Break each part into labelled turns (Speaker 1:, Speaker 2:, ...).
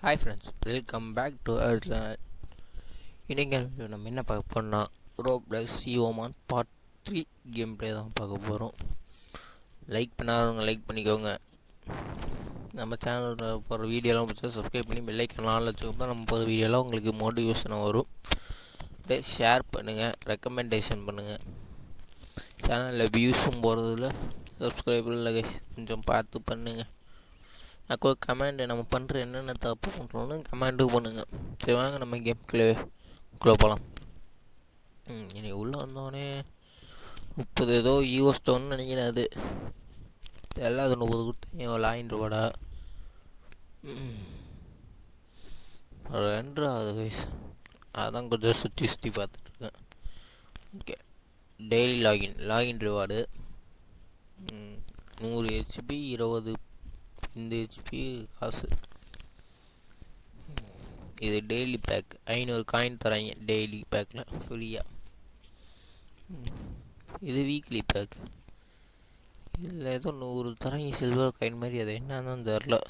Speaker 1: Hi friends, welcome back to our channel. இன்றைக்கி நம்ம என்ன பார்க்க போகிறோம்னா ரோப்ளக்ஸ் சிஓமான் பார்ட் 3 கேம் ப்ளே தான் பார்க்க போகிறோம். லைக் பண்ணாதவங்க லைக் பண்ணிக்கோங்க. நம்ம சேனலில் போகிற வீடியோலாம் பிடிச்சா சப்ஸ்கிரைப் பண்ணி பெல்லைக்கனால் வச்சுக்கோங்க. நம்ம போகிற வீடியோலாம் உங்களுக்கு மோட்டிவேஷனாக வரும். அப்படியே ஷேர் பண்ணுங்கள், ரெக்கமெண்டேஷன் பண்ணுங்கள். சேனலில் வியூஸும் போகிறதில்ல, சப்ஸ்கிரைபர் இல்லை கைஸ், கொஞ்சம் பார்த்து பண்ணுங்கள். அப்போ கமெண்ட் நம்ம பண்ணுற என்னென்ன தப்பு பண்ணுறோன்னு கமெண்ட்டு பண்ணுங்கள். சரி வாங்க நம்ம கேம்குள்ளே போகலாம். இன்னைக்கு உள்ளே வந்தோடனே 30 ஏதோ ஈவோஸ்டோன்னு நினைக்கிறேன். அது எல்லாம் அது 30 கொடுத்தீங்க லாயின் ரூபாடா. 2 வயசு அதான் கொஞ்சம் சுற்றி பார்த்துட்ருக்கேன். Okay, daily login reward 100 HP 20 இந்த ஹெச்பி காசு. இது டெய்லி பேக் 500 காயின் தராங்க டெய்லி பேக்கில் ஃப்ரீயாக. இது வீக்லி பேக். இதில் ஏதோ 100 தராங்க சில்வர் காயின் மாதிரி. அது என்னன்னு தெரில.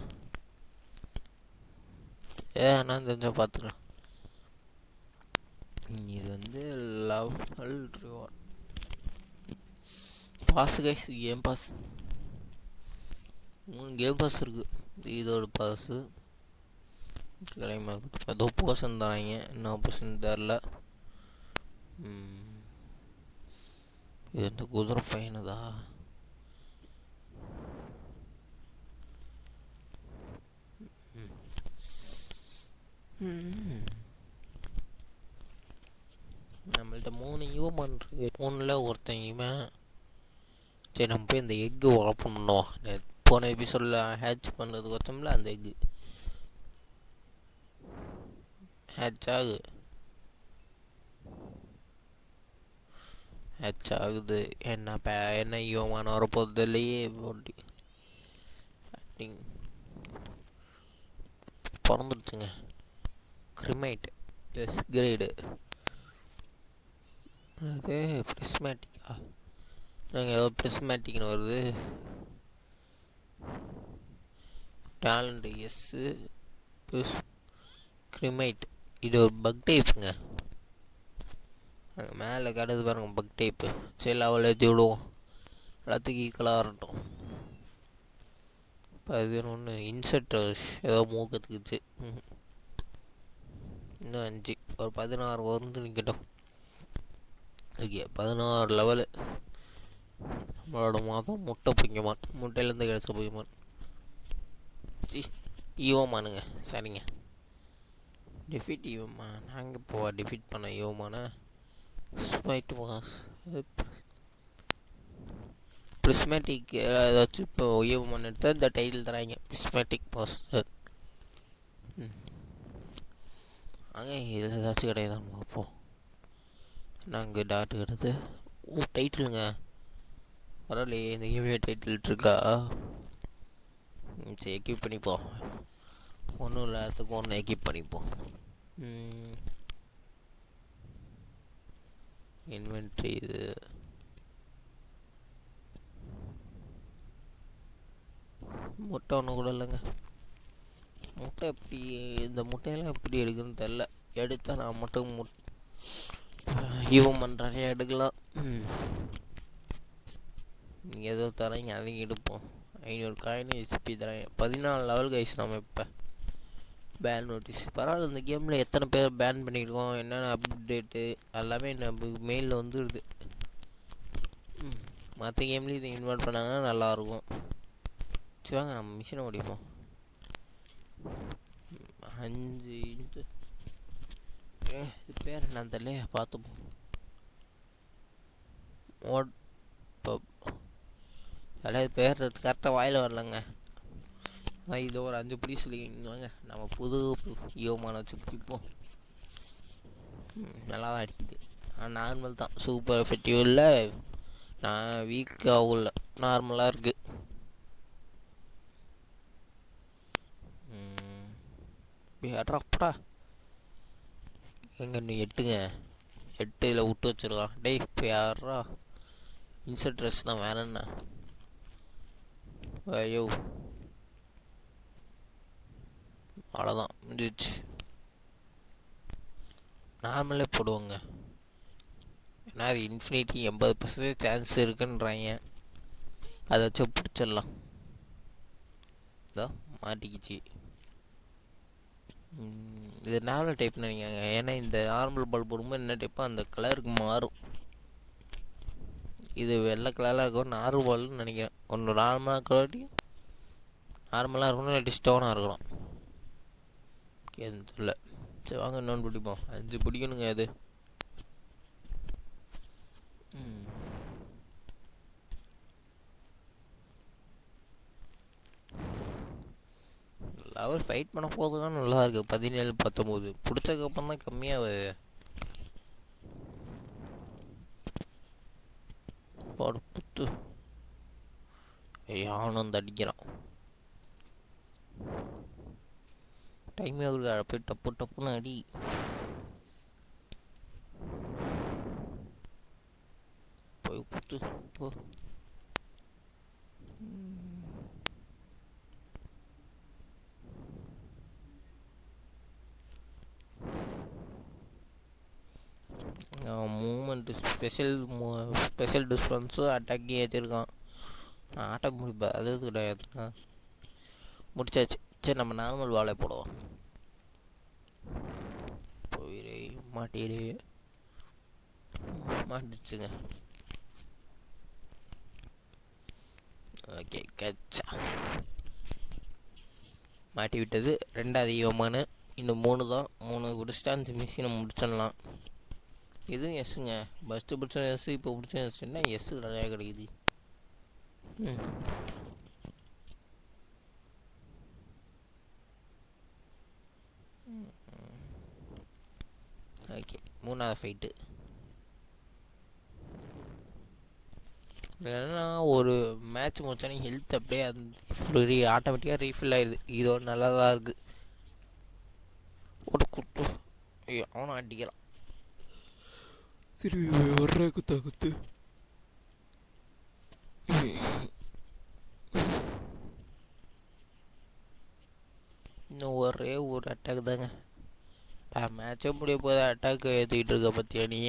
Speaker 1: என்னன்னு தெரிஞ்சால் பார்த்துக்கலாம். இது வந்து level reward pass guys. Game pass 3 game pass இருக்குது. இதோட பாஸு ஏதோ போர்ஷன் தராங்க. என்ன போர்ஷன் தெரில. இது இந்த குதிரை பையனுதா? நம்மள்ட்ட 3 யூமன் இருக்கு. 3ல் ஒருத்தன் இவன். சரி, நம்ம போய் இந்த எக்கு ஓப்பன் பண்ணுவோம். போன எபிசோடில் ஹேட்ச் பண்ணுறதுக்கு வச்சோம்ல, அந்த எக்கு ஹேட்ச் ஆகுது. என்ன யூமான வரப்போகிறது இல்லையே. பிறந்துடுச்சுங்க. கிரிமைட் எஸ் கிரேடு. அது ப்ரிஸ்மேட்டிக்கா? நாங்கள் ஏதோ ப்ரிஸ்மேட்டிக்னு வருது. டேலண்ட் எஸ்ஸு கிரிமைட். இது ஒரு பக் டைப்புங்க. அங்கே மேலே கிடது பாருங்க, பக் டைப்பு. சரி, லெவல் ஏற்றி விடுவோம். எல்லாத்துக்கும் ஈக்குவலாக வரட்டும். 11 இன்செர்ட் ஏதோ மூக்கத்துக்குச்சு. இன்னும் 5 ஒரு 16 வந்து நிற்கட்டும். Okay, 16 level. நம்மளோட மாதம் முட்டை பொய்க்கமான். முட்டையிலேருந்து கிடச்ச பொய்க்கமான். ஈவோமானுங்க. சரிங்க, டிஃபீட் ஈவோமான. நாங்கள் இப்போ டிஃபீட் பண்ண ஈவோமான ஸ்மைட் மாஸ் ப்ரிஸ்மேட்டிக் ஏதாச்சும். இப்போ ஈவோமான எடுத்தால் இந்த டைட்டில் தராங்க, ப்ரிஸ்மேட்டிக் மாஸ்டர். அங்கே இது ஏதாச்சும் கிடையாதான் பார்ப்போம். நாங்கள் டாட்டு கிடது. டைட்டிலுங்க பரவாயில்லையே. இந்த கேமே டைட்டில் இருக்கா? சரி, எக்யூப் பண்ணிப்போம். ஒன்றும் இல்லாததுக்கும் ஒன்று எக்யூப் பண்ணிப்போம். இன்வென்ட்ரி இது முட்டை ஒன்று கூட இல்லைங்க. முட்டை எப்படி இந்த முட்டையெல்லாம் எப்படி எடுக்குதுன்னு தெரில. எடுத்தால் நான் மட்டும் ஈவம் பண்ணுறேன் எடுக்கலாம். நீங்கள் ஏதோ தரீங்க, அதையும் எடுப்போம். 500 காயின் ஹெச்பி தராங்க. 14 லெவல் கைஸ். நம்ம இப்போ பேன் நோட்டீஸ் பரவாயில்ல. இந்த கேமில் எத்தனை பேர் பேன் பண்ணியிருக்கோம், என்னென்ன அப்டேட்டு எல்லாமே நம்ம மெயிலில் வந்துடுது. மற்ற கேம்லேயும் இதை இன்வைட் பண்ணாங்கன்னா நல்லாயிருக்கும். சரி வாங்க நம்ம மிஷினை ஓடிப்போம். 5 இது பேர் என்னன்னு தெரியல, பார்த்துப்போம். அதாவது பேர் கரெக்டாக வாயில் வரலங்க. இது ஒரு 5 பிடி சொல்லிங்க. நம்ம புது யோமான வச்சு பிடிப்போம். நல்லா தான் அடிக்குது. நார்மல் தான், சூப்பர் எஃபெக்டிவ் இல்லை. நான் வீக்காகவும் இல்லை, நார்மலாக இருக்குது. அட்ராப்படா எங்கே நீ 8ங்க. 8 இதில் விட்டு வச்சுருக்கான். டேய் இப்போ யாரா இன்சர்ட் ட்ரெஸ்னால் வேற என்ன? ஐயோ அவ்வளோதான் முடிஞ்சிச்சு. நார்மலே போடுவோங்க. ஏன்னா அது இன்ஃபினிட்டி 80% சான்ஸ் இருக்குன்றாங்க. அதை வச்சு பிடிச்சிடலாம். இதோ மாட்டிக்கிச்சு. இது நார்மல் டைப்னு நினைக்கிறாங்க. ஏன்னா இந்த நார்மல் பல்ப் போடும்போது என்ன டைப்போ அந்த கலருக்கு மாறும். இது வெள்ளை கலராக இருக்கும் நார்மல் பல்ப்னு நினைக்கிறேன். ஒன்று நார்மலாக கலட்டி நார்மலாக இருக்கணும், இல்லாட்டி ஸ்டோனாக இருக்கணும். இல்லை சரி வாங்க இன்னொன்று பிடிப்போம். 5 பிடிக்கணுங்க அது. லவர் ஃபைட் பண்ண போது தான் நல்லா இருக்குது. 17 19 பிடிச்சதுக்கப்புறம் தான் கம்மியாக ஒரு புத்து யானும் வந்து அடிக்கிறான். டைமே அவருக்கு போய் டப்பு டப்புன்னு அடி. போய் புத்து போ. Moment special டிஸ்பென்ஸும் அட்டாக்கி ஏற்றிருக்கான். ஆட்டம் முடிப்பா அது கிடையாது. முடிச்சாச்சு. சரி நம்ம நார்மல் வாழை போடுவோம். போயிரே மாட்டிரே மாட்டிச்சுங்க. ஓகே கச்சா மாட்டி விட்டது. 2வது ஈவமான இன்னும் 3 தான். 3 பிடிச்சிட்டா அந்த மிஷினை முடிச்சிடலாம். இதுவும் எஸ்ஸுங்க. ஃபஸ்ட்டு பிடிச்ச எஸ், இப்போ பிடிச்ச எஸ்ன்னா எஸ் நிறையா கிடைக்குது. ஓகே 3வது ஃபைட்டு. இல்லைன்னா ஒரு மேட்ச் முடிச்சானே ஹெல்த் அப்படியே அந்த ஆட்டோமேட்டிக்காக ரீஃபில் ஆயிடுது. இதோட நல்லா தான் இருக்குது. ஒரு குத்து அவனும் அடிக்கிறான். திரும்பி வர்ற குத்தா குத்து. இன்னும் ஒரே ஒரு அட்டாக் தாங்க. மேட்சே முடிய போது அட்டாக் ஏற்றிக்கிட்டு இருக்க பற்றியா நீ?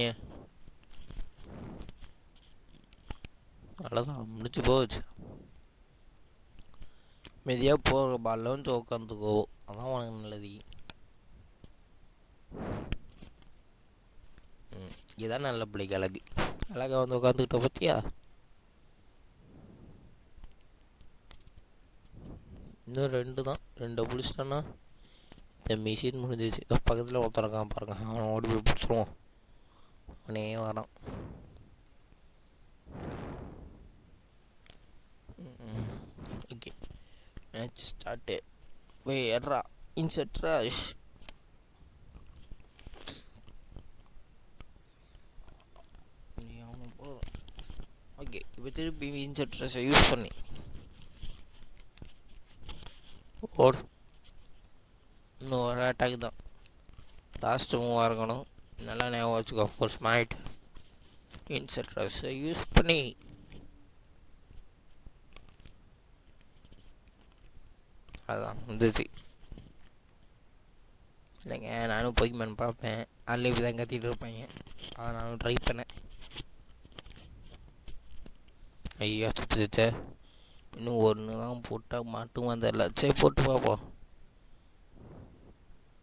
Speaker 1: அவ்வளோதான் முடிச்சு போச்சு. மெதியாக போகிற பாலில் வந்து உட்காந்துக்கோ. அதான் உனக்கு நல்லது. இதான் நல்ல பிள்ளைக்கு அழகு. அழகா வந்து உட்காந்துக்கிட்ட பற்றியா? இன்னும் 2 தான். 2 பிடிச்சிட்டான்னா இந்த மிஷின் முடிஞ்சிச்சு. பக்கத்தில் ஒருத்தரக்கான் பாருங்க. அவனை ஓடி போய் பிடிச்சிருவோம். அவனே வரான். Okay match start. போய் எட்ரா இன்செட் ராஷ். ஓகே இப்போ திருப்பி இன்செட் ராஷை யூஸ் பண்ணி ஓடு. இன்னும் ஒரு அட்டாக் தான். லாஸ்ட் மூவாக இருக்கணும். நல்லா ஞாபகம் வச்சுக்கோ. ஃபோர் ஸ்மைட் இன்செட் ராஷை யூஸ் பண்ணி அதான் வந்துச்சு. இல்லைங்க நானும் போய்மேன் பார்ப்பேன். அதில் இப்படி தான் கத்திட்டு இருப்பாங்க. அதை நானும் ட்ரை பண்ணேன். ஐயா தப்பிச்சே. இன்னும் 1 தான் போட்டால் மாட்டும் வந்தல. சரி போட்டு பார்ப்போம்.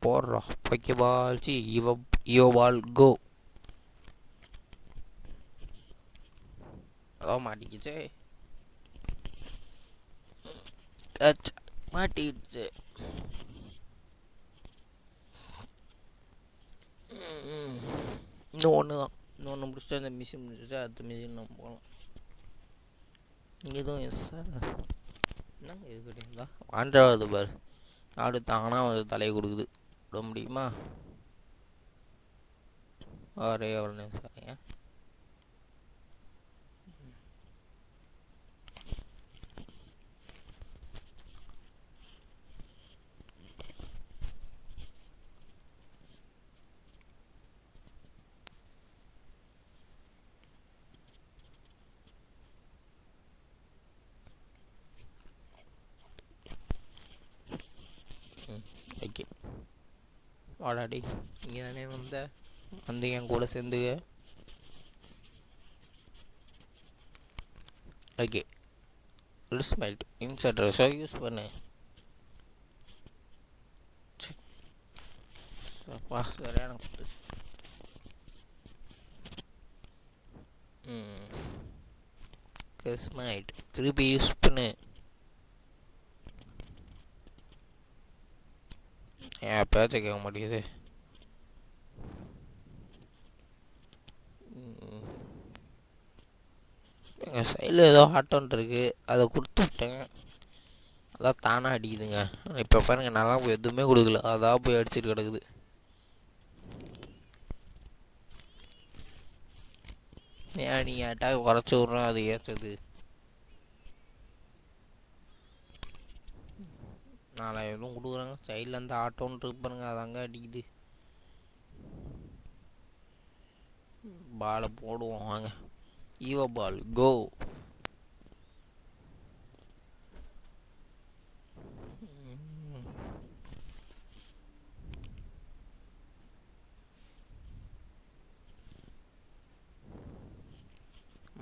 Speaker 1: போடுறோம். பொய்க்க பால் சி யோ பால் கோ. அதான் மாட்டிக்கிச்சே. கச்சா மாட்டிக்கிடுச்சு. இன்னும் 1 தான். இன்னொன்று முடிச்சுட்டு அந்த மிஷின் முடிச்சிச்சு. அடுத்த மிஷின் நம்ம போகலாம். இதுவும் எஸ் சார். என்னங்க இது கிடையாதா? ஆண்டாவது பாரு. ஆடு தானா வந்து தலையை கொடுக்குது. விட முடியுமா? ஒரே எவ்வளோ சாரிங்க. ஓகே வாடாடி இங்கே தானே வந்து என் கூட சேர்ந்துக்க. Okay smiled insert so use பண்ணு. சரியான ஸ்மைல்ட் திருப்பி யூஸ் பண்ணு. ஏன் பேச்ச கேட்க மாட்டேங்குது. எங்கள் சைடில் ஏதோ ஆட்டோன்ட்டு இருக்குது, அதை கொடுத்து விட்டேங்க. அதான் தானாக அடிக்குதுங்க. இப்போ பாருங்க நல்லா போய் எதுவுமே கொடுக்கல, அதான் போய் அடிச்சுட்டு கிடக்குது. ஏன் நீ அட்டாக் குறைச்சி விட்றோம், அது ஏற்றது 4000 கொடுக்குறாங்க. சைடில் அந்த ஆட்டோன்ட்டு இருக்கு பாருங்க, அதாங்க அடிக்குது. பாலை போடுவோம் வாங்க. ஈவோ பால் கோ.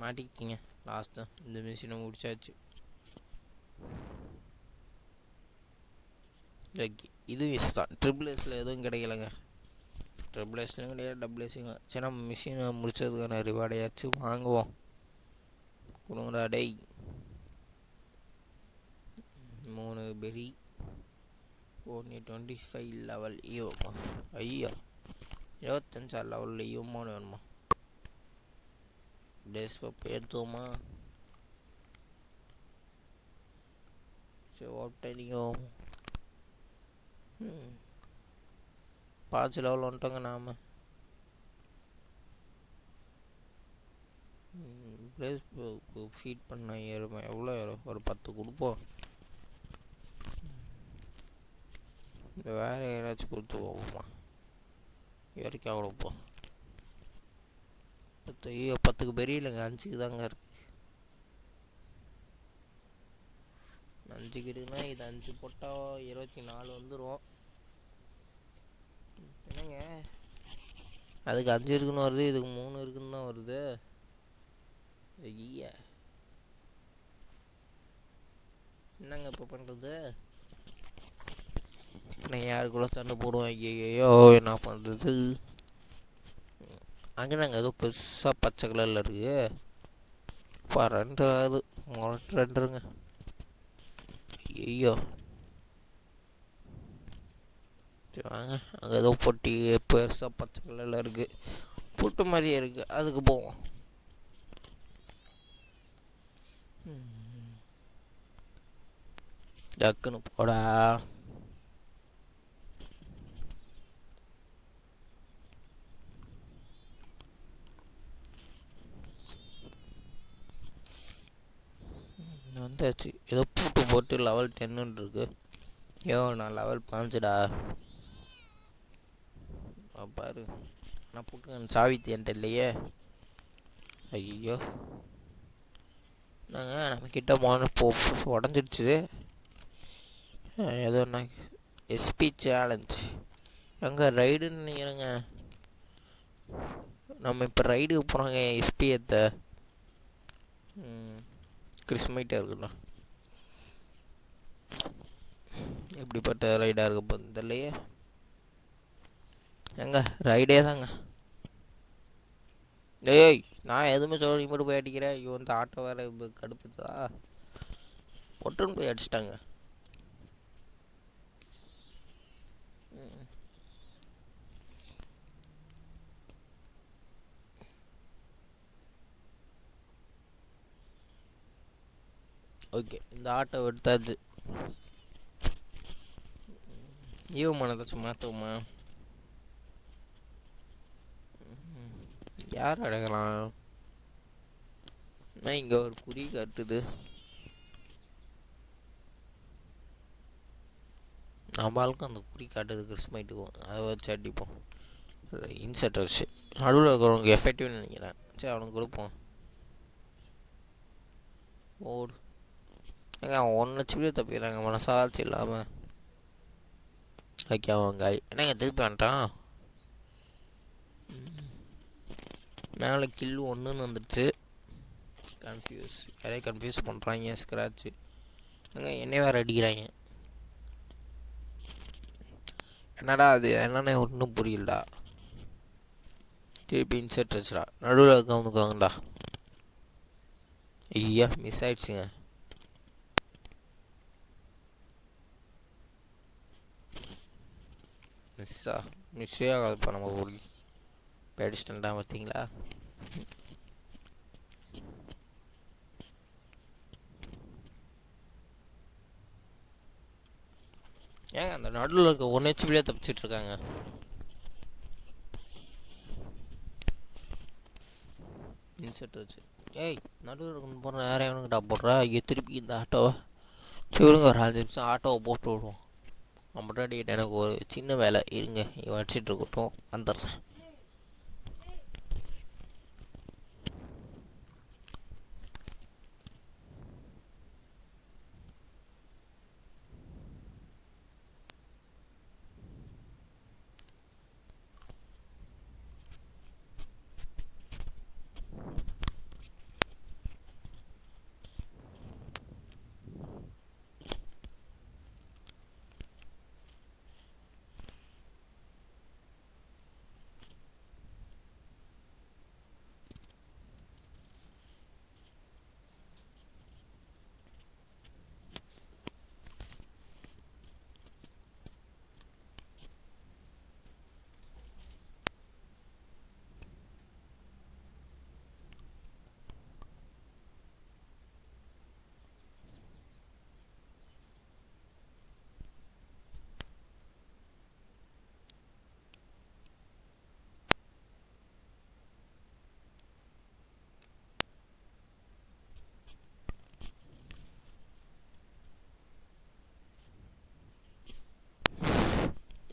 Speaker 1: மாட்டிக்கிங்க லாஸ்ட்டு. இந்த மிஷினை முடிச்சாச்சு. ஓகே இது மிஸ் தான். ட்ரிபிள் எஸில் எதுவும் கிடைக்கலங்க. ட்ரிபிள் எஸ்லையும் கிடையாது, டபுள் எஸ்லையும். சரி நம்ம மிஷினை முடிச்சதுக்கான ரிவார்டையாச்சும் வாங்குவோம். கொடுங்கடா டெய். 3 பெரி 25 லெவல் ஈவோமா. ஐயா 25 லெவலில் ஈவோமானு வேணுமா? டேஸ் பப் ஏற்றுவோமா? சரி ஓட்டனியும் 5 லெவல் வந்துட்டோங்க நாம். பிளேஸ் ஃபீட் பண்ண ஏறுமா? எவ்வளோ ஏறும்? ஒரு 10 கொடுப்போம். இந்த வேறு யாராச்சும் கொடுத்து போவோமா? இவரைக்கா கொடுப்போம். 10க்கு பெரிய இல்லைங்க, 5க்கு தாங்க இருக்கு. 5க்கு இருக்குன்னா இது 5 போட்டால் 24 வந்துடும். என்னங்க அதுக்கு 5 இருக்குன்னு வருது, இதுக்கு 3 இருக்குன்னு தான் வருது. ஐயா என்னங்க இப்போ பண்ணுறது? நான் யாருக்குள்ள சண்டை போடுவேன். ஐயோ என்ன பண்ணுறது? அங்கே நாங்கள் ஏதோ பெருசாக பச்சை கலரில் இருக்குது. இப்போ 2 ஆகுது. 2ங்க. ஐயோ வாங்க, அங்கே ஏதோ பொட்டி பெருசாக பச்சை கலரில் இருக்குது, புட்டு மாதிரியே இருக்குது, அதுக்கு போவோம். டக்குன்னு போடா. வந்தாச்சு. ஏதோ பூட்டு போட்டு லெவல் 10 இருக்கு. ஐயோ நான் லெவல் 5டா. பாரு நான் பூட்டு சாவித்தி என்கிட்ட இல்லையே. ஐயோ நாங்கள் நம்ம கிட்ட போன உடஞ்சிடுச்சு. ஏதோ நான் எஸ்பி சேலஞ்ச் எங்கே ரைடுன்னு நினைக்கிறேங்க. நம்ம இப்போ ரைடுக்கு போகிறாங்க எஸ்பி ஏற்ற. கிறிஸ்மைட்டாக இருக்குண்ணா. எப்படிப்பட்ட ரைடாக இருக்க போகுது தெரியலையே. எங்க ரைடே தாங்க. ஏய் நான் எதுவுமே சொல்ல, நீ மட்டும் போய் அடிக்கிறேன். ஐயோ இந்த ஆட்டோ வேறு கடுப்புதா. ஒட்டுன்னு போய் அடிச்சிட்டாங்க. ஓகே இந்த ஆட்டோ எடுத்தாச்சு. ஈவமானதாச்சும் மாற்றுவோமா? யார் அடங்கலாம்? இங்கே ஒரு குறி காட்டுது. நம்மளுக்கும் அந்த குறி காட்டுது கிறிஸ்மைட்டுக்கும், அதை வச்சு அடிப்போம். இன்செர்ட் வச்சு நடுவில் இருக்கிறவங்க எஃபெக்டிவ்னு நினைக்கிறேன். சரி அவனுக்கு கொடுப்போம். ஓடு ஏங்க அவன் 1 லட்சம் பேர் தப்பிக்கிறாங்க மனசாட்சி இல்லாமல். ஓகே அவன் காலி. என்னங்க திருப்பி வந்துட்டான்? மேலே கில் ஒன்றுன்னு வந்துடுச்சு. கன்ஃபியூஸ், யாரையும் கன்ஃபியூஸ் பண்ணுறாங்க. ஸ்க்ராட்சு அங்கே என்னை வேறு அடிக்கிறாங்க. என்னடா அது என்னென்ன ஒன்றும் புரியலடா. திருப்பி இன்செர்ட் வச்சுடா. நடுவில் இருக்கவனுக்காங்கடா. ஐயா மிஸ் ஆயிடுச்சுங்க. மிஸ்ஸே ஆகாதுப்பா. நம்ம போய் பேடிஸ்டண்டா பார்த்தீங்களா? ஏங்க அந்த நடுவில் இருக்க 1 ஹெச்பிலே தப்பிச்சிட்டு இருக்காங்க. இன்செர்ட் வச்சு ஏய் நடுவில் இருக்கணும் போடுற வேற எவனுக்கிட்டா போடுறா? ஐயோ திருப்பி இந்த ஆட்டோவை சிவருங்க ஒரு 5 நிமிஷம் ஆட்டோவை போட்டு விடுவோம். முன்னாடி எனக்கு ஒரு சின்ன வேலை இருங்க. இவன் அடிச்சிட்டு இருக்கட்டும், வந்துடுறேன்.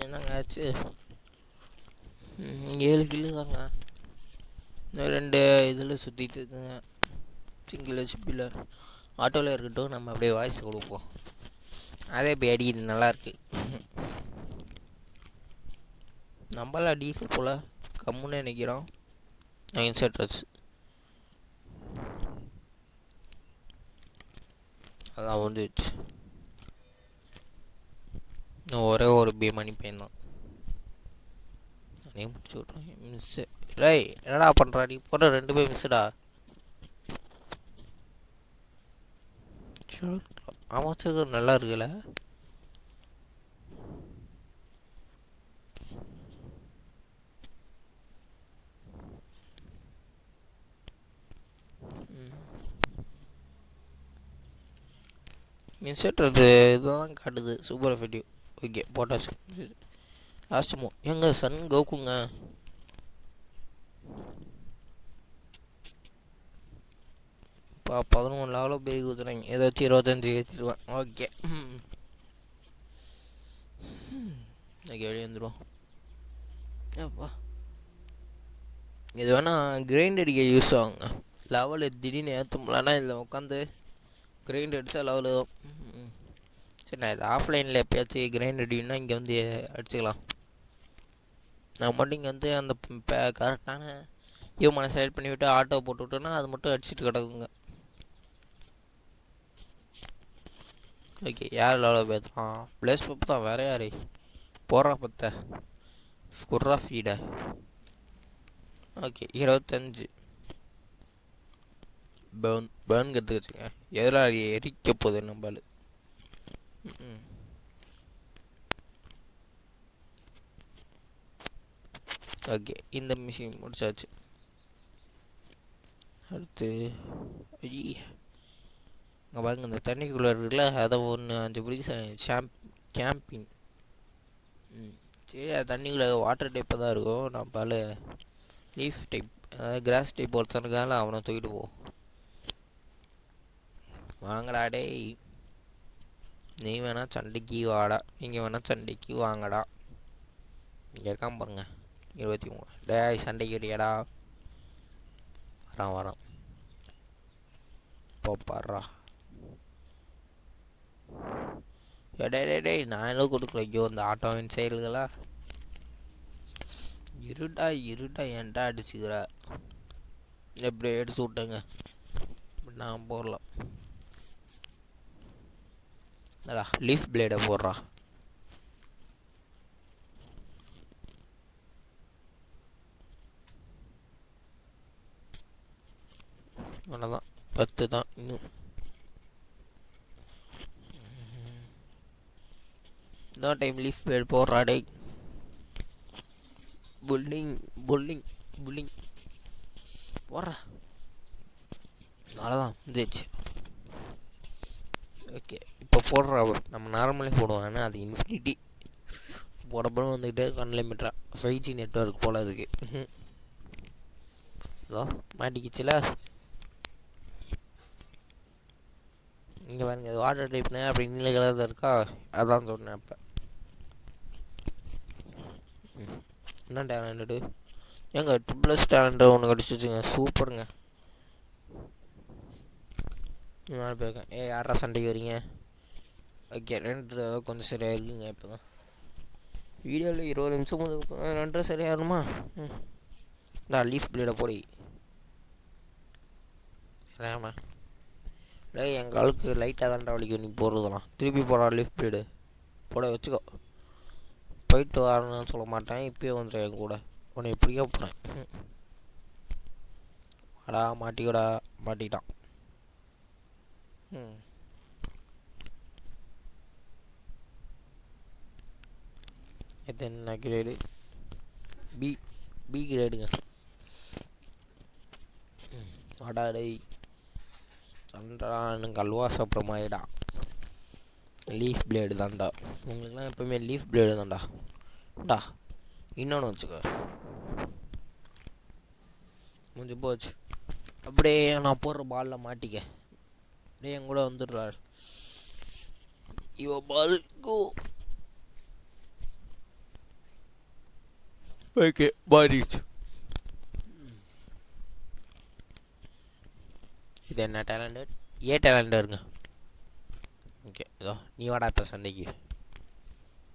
Speaker 1: என்னங்க ஆச்சு? 7 கிலோ தாங்க. இன்னும் 2 இதில் சுற்றிட்டு இருக்குங்க. சிங்கிள் ஹெச்பியில் ஆட்டோவில் இருக்கட்டும். நம்ம அப்படியே வாய்ஸ் கொடுப்போம். அதே இப்போ அடிக்குது, நல்லாயிருக்கு. நம்மளாம் அடிக்க போல் கம்முன்னு நினைக்கிறோம். இன்செர்ட் வச்சு அதான் வந்துச்சு. ஒரே ஒரு மணி பையன் தான். நானே முடிச்சு விட்றேன். மிஸ்ஸு டேய் என்னடா பண்ணுறா நீ? போட்ட 2 பேர் மிஸ்ஸுடா. அமைச்சர் நல்லா இருக்குல்ல. இன்செர்ட் இதுதான் காட்டுது. Super effective. ஓகே போட்டாச்சு. லாஸ்ட்டு எங்க சன் கோக்குங்க. இப்போ 13 லெவலில் பெரிய ஊற்றுறாங்க. ஏதாச்சும் 25 ஏற்றிடுவேன். ஓகே ஓகே வெளியே வந்துடுவோம். அப்பா இது வேணால் கிரைண்ட் அடிக்க யூஸ் ஆகுங்க. லெவலு திடீர்னு ஏற்ற முடியலன்னா இதில் உட்காந்து கிரைண்ட் அடித்தா லெவலு தான். சரி நான் இது ஆஃப்லைனில் எப்போயாச்சும் கிரைண்ட் அடிக்கணும்னா இங்கே வந்து அடிச்சுக்கலாம். நான் மட்டும் இங்கே வந்து அந்த கரெக்டான ஹியூமனை செலக்ட் பண்ணிவிட்டு ஆட்டோ போட்டு விட்டோன்னா அது மட்டும் அடிச்சுட்டு கிடக்குங்க. ஓகே யார் லெவலில் பேசுகிறான்? பிளேஸ் பப்பு தான். வேறு யார் போடுறா பத்த குர்ரா ஃபீடை? ஓகே 25 பேர்ன் கற்று வச்சுங்க. எதில் எரிக்க போகுது நம்மளு. ஓகே இந்த மிஷின் முடிச்சாச்சு. அடுத்து அங்கே பாருங்க இந்த தண்ணிக்குள்ளே இருக்குல்ல, அதை ஒன்று 5 பிடிக்க கேம்பிங். சரி அது தண்ணிக்குள்ளே வாட்டர் டைப்பாக தான் இருக்கும். நான் பால் லீஃப் டைப் அதாவது கிராஸ் டைப் ஒருத்தனுக்கால அவனை தூக்கிட்டு போ. வாங்கடா டேய், நீ வேணா சண்டைக்கு வாடா, நீங்கள் வேணா சண்டைக்கு வாங்கடா. இங்கே இருக்காம பாருங்க 23. டேய் சண்டைக்கு வரியாடா? வரான் இப்போ பாடுறா. டேய் நான் எல்லாம் கொடுக்கல. ஐயோ இந்த ஆட்டோவின் செயல்களா. இருடா ஏன்டா அடிச்சுக்கிற. எப்படி எடுத்து விட்டேங்க. நான் போடலாம். லீஃப் பிளேடை போடுறா. அவ்வளோதான் 10 தான் இன்னும். இன்னொரு டைம் லீஃப் பிளேட் போடுறா டே. புல்லிங் போடுறா. அவ்வளோதான் வந்துச்சு. ஓகே இப்போ போடுறா. நம்ம நார்மலே போடுவோம். ஆனால் அது இன்ஃபினிட்டி போடப்படும் வந்துக்கிட்டே அன்லிமிட்டா 5G நெட்ஒர்க் போல் அதுக்கு. இதோ மாட்டிக்கிச்சுல. இங்கே பாருங்க அது வாட்டர் டைப்னு அப்படி நீல கலர் இருக்கா. அதான் சொன்னேன். இப்போ என்ன டேலண்ட்டு ஏங்க ++ டேலண்ட்டு ஒன்று கிடச்சிச்சுங்க. சூப்பருங்க. மேலே போயிருக்கேன். யாரா சண்டைக்கு வரீங்க. ஓகே 2 கொஞ்சம் சரியாக இருக்குங்க. இப்போ தான் வீடியோவில் 20 நிமிஷம் முதல் 2 சரியாகணுமா. நான் லீஃப் பிளேடை போடி. ஆமா எங்கள் ஆளுக்கு லைட்டாக தான்டா வலிக்கும் நீ போடுறதுலாம். திருப்பி போடா லீஃப் பிளேடு போட வச்சுக்கோ. போயிட்டு வரணும்னு சொல்ல மாட்டேன். இப்போயே வந்துடுறேன் என் கூட. உன்னை எப்படியோ போகிறேன். அடா மாட்டிக்கோடா. மாட்டிக்கிட்டான். இது என்ன கிரேடு. பி கிரேடுங்க. அடாடை சண்டா எனக்கு அல்வா சாப்பிட்ற மாதிரிடா. லீஃப் பிளேடு தான்டா. உங்களுக்குலாம் எப்போவுமே லீஃப் பிளேடு தான்டா. இன்னொன்று வச்சுக்கோ. முடிஞ்சு போச்சு. அப்படியே நான் போடுற பாலில் மாட்டிக்க. அப்படியே என் கூட வந்துடுறாரு. இவ பால் கோ. ஓகே மாறிடுச்சு. இது என்ன டேலண்டட். டேலண்ட் இருங்க. ஓகே இதோ நீ வாடா. இப்போ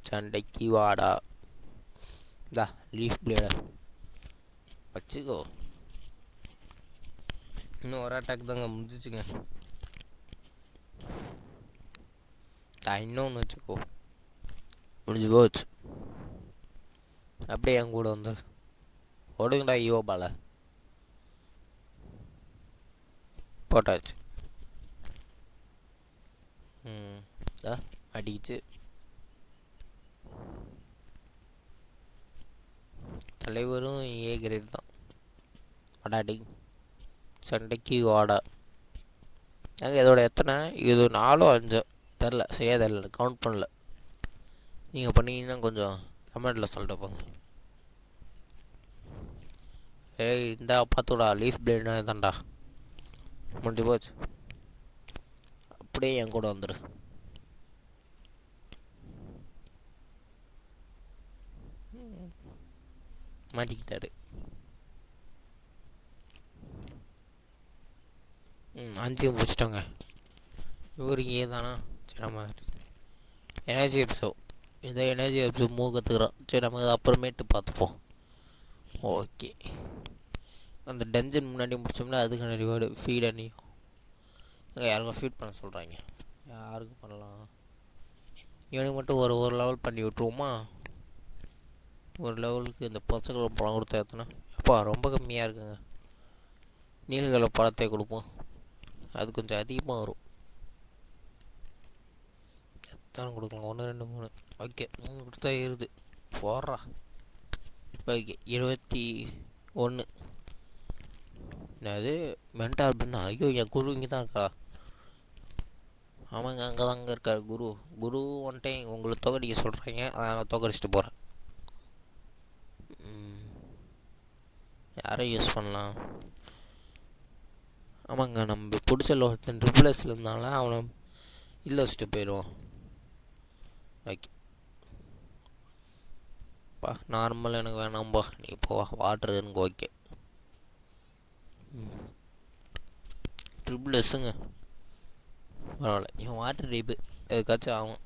Speaker 1: சண்டைக்கு வாடா. இந்தா லீஃப் பிளேடை வச்சுக்கோ. இன்னும் ஒரு அட்டாக் தாங்க முடிஞ்சிச்சுங்க. இன்னொன்று வச்சுக்கோ. முடிஞ்சு போச்சு. அப்படியே என் கூட வந்து ஓடுங்கடா. பால போட்டாச்சு. அடிச்சு தலைவரும் கிரேட் தான். அடாடி சண்டைக்கு வாடா. இதோட எத்தனை இது 4 5 தெரில. சரியா தெரில. கவுண்ட் பண்ணல. நீங்கள் பண்ணீங்கன்னா கொஞ்சம் கமெண்டில் சொல்லிட்டு போங்க. இந்தா பார்த்துடா. லீஃப் பிளேட்னா தான்டா. முடிஞ்சு போச்சு. அப்படியே என் கூட வந்துடு. மாட்டிக்கிட்டாரு. 5 முடிச்சிட்டோங்க. இவரு தானா. சரி நம்ம எனர்ஜி எப்ஸோ. இந்த எனர்ஜி எப்ஸோ கற்றுக்குறோம். சரி நம்ம அப்புறமேட்டு பார்த்துப்போம். ஓகே அந்த டென்ஜன் முன்னாடி முடிச்சோம்னா அதுக்கான ரிவார்டு ஃபீட் அண்ணியும் அங்கே யாருக்கும் ஃபீட் பண்ண சொல்கிறாங்க. யாருக்கு பண்ணலாம். இவனுக்கு மட்டும் ஒரு லெவல் பண்ணி விட்ருவோமா. ஒரு லெவலுக்கு இந்த பச்சைக்கலை பழம் கொடுத்தா எத்தனை. அப்பா ரொம்ப கம்மியாக இருக்குங்க. நீலக்கலை பழத்தை கொடுப்போம். அது கொஞ்சம் அதிகமாக வரும். எத்தனை கொடுக்கலாம். 1 2 3. ஓகே 3 கொடுத்தா ஏறுது. போடுறா. ஓகே 21. அது மென்டா அப்படின்னா. ஐயோ என் குரு இங்கே தான் இருக்கா. ஆமாங்க அங்கே தாங்க இருக்கார் குரு ஒன் டைம் உங்களை தோக்கடிக்க சொல்கிறாங்க. அதான் தோக்கடிச்சிட்டு போகிறேன். யாரை யூஸ் பண்ணலாம். ஆமாங்க நம்ம பிடிச்ச ஒருத்தன் ++ இருந்தாலும் அவனை இல்லை வச்சுட்டு போயிடுவோம். ஓகே பா நார்மல் எனக்கு வேணாம்பா. நீ போவா. வாட்டர் எனக்கு ஓகே. +ங்க பரவாயில்ல. இவன் வாட்டர் டைப்பு எதுக்காச்சும் ஆகும்.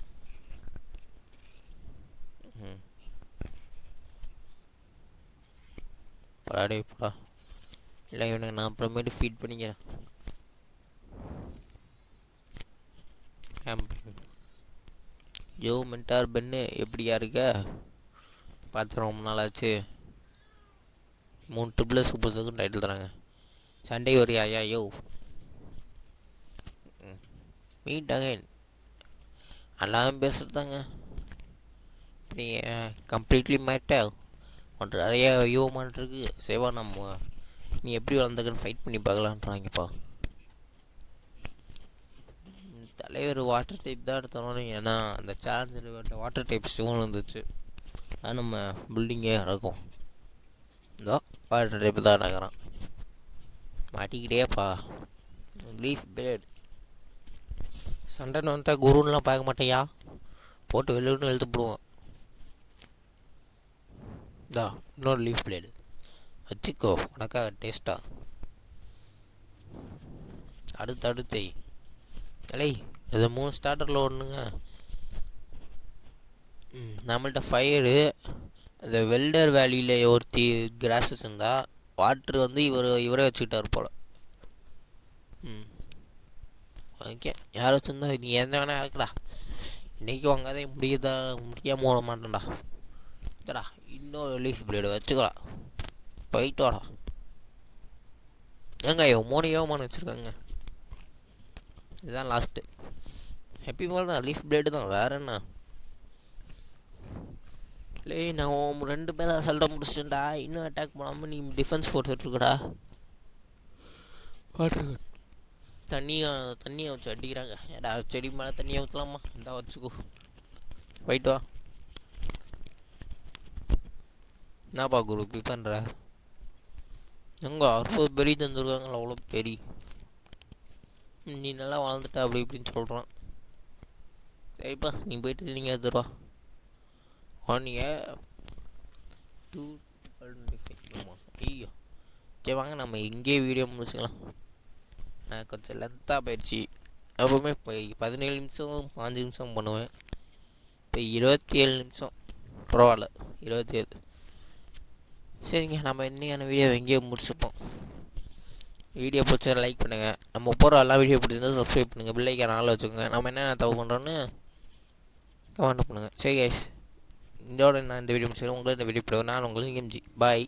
Speaker 1: ம் படாடே போடா. இல்லை இவனுக்கு நான் அப்புறமேட்டு ஃபீட் பண்ணிக்கிறேன். யோ மென்டார் பென்னு எப்படியா இருக்க? பார்த்து ரொம்ப நாள் ஆச்சு. 3 ட்ரிபிள் சூப்பர் செகண்ட் டைட்டில் தராங்க. சண்டே வரியா? ஐயா யோ மீட் அகைன். எல்லாமே பேசுகிறது தாங்க. நீ கம்ப்ளீட்லி மேட்ட ஒன்று நிறைய யோமான் இருக்கு. சேவா நம்ம நீ எப்படி வளர்ந்துக்கன்னு ஃபைட் பண்ணி பார்க்கலான்றாங்கப்பா. தலைவர் வாட்டர் டைப் தான் எடுத்தோம். ஏன்னா அந்த சேலஞ்சர் வாட்டர் டைப் ஸ்டோன் இருந்துச்சு. அது நம்ம பில்டிங்கே நடக்கும். இதோ வாட்டர் டைப் தான் நடக்கிறான். மாட்டிக்கிட்டேப்பா. லீஃப் பிளேட் சண்டைன்னு வந்துட்டா குருன்லாம் பார்க்க மாட்டேயா, போட்டு வெளியூர்னு எழுத்துப்படுவோம். இதா இன்னொரு லீஃப் பிளேடு வச்சுக்கோ, உனக்காக டேஸ்ட்டா. அடுத்து அலை இது 3 ஸ்டார்டரில் ஒன்றுங்க. நம்மள்கிட்ட ஃபயரு அந்த வெல்டர் வேலியில் ஒருத்தி கிராஸஸ் இருந்தால் வாட்ரு வந்து இவரே வச்சுக்கிட்டார் போல். ஓகே யார் வச்சுருந்தா நீ எந்த வேணா இருக்குடா. இன்றைக்கி வாங்காதே முடியாமல் போட மாட்டேன்டா. இதடா இன்னொரு லீஃப் பிளேடு வச்சுக்கலாம். போயிட்டு வாடா. ஏங்க 3 யோமானு வச்சுருக்காங்க. இதுதான் லாஸ்ட்டு. ஹாப்பி மால் தான், லீஃப் பிளேடு தான், வேறு என்ன. இல்லை நான் 2 பேரை அசால்ட்டாக முடிச்சிட்டேன்டா. இன்னும் அட்டாக் பண்ணாமல் நீ டிஃபென்ஸ் போட்டுருக்குடா. தண்ணியை வச்சு அடிக்கிறாங்க. ஏடா செடி மேலே தண்ணியை ஊற்றலாமா? இந்தா வச்சுக்கோ, போயிட்டு வா. என்னப்பா குரு இப்படி பண்ணுற? எங்க 60 பெரிய தந்துருக்காங்களா? அவ்வளோ பெரிய நீ நல்லா வளர்ந்துட்ட அப்படி இப்படின்னு சொல்கிறான். சரிப்பா நீ போயிட்டு நீங்கள் எடுத்துருவா. 1 year 225. ஐயோ சரி வாங்க நம்ம இங்கேயே வீடியோ முடிச்சுக்கலாம். நான் கொஞ்சம் லென்த்தாக போயிடுச்சு. எப்பவுமே இப்போ 17 நிமிஷம் 5 நிமிஷம் பண்ணுவேன். இப்போ 27 நிமிஷம். பரவாயில்ல 27. சரிங்க நம்ம இன்னைக்கான வீடியோ எங்கேயோ முடிச்சுப்போம். வீடியோ பிடிச்சா லைக் பண்ணுங்கள். நம்ம போகிற எல்லா வீடியோ பிடிச்சிருந்தா சப்ஸ்கிரைப் பண்ணுங்கள். பெல் ஐக்கான் ஆன்ல வச்சுக்கோங்க. நம்ம என்னென்ன தப்பு பண்ணுறோன்னு கமெண்ட் பண்ணுங்கள். சரி கைஸ், இதோட நான் இந்த வீடியோ முடிச்சுக்கிறேன். உங்களுக்கு இந்த வீடியோ பிடிக்கும். நான் உங்களுக்கு எம்ஜி பாய்.